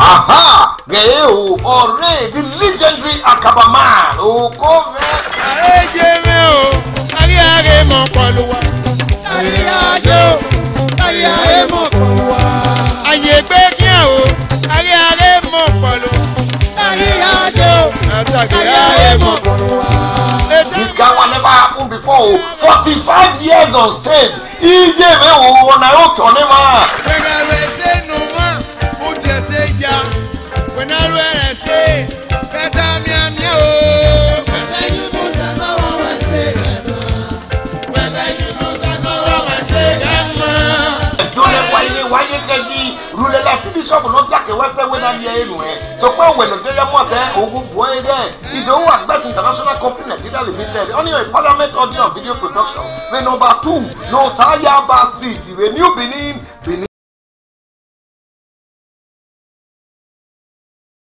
Aha! Geo, already the legendary Akabaman. Oh, come here. This guy will never happen before. 45 years on stage. He gave me one I wrote on him. Bishop not take away when I'm here anyway. So when the day I'm not there, oh boy, there is the whole best international company Nigeria Limited. Only a parliament audio and video production. We number 2, no Sayaba Street. We new Benin.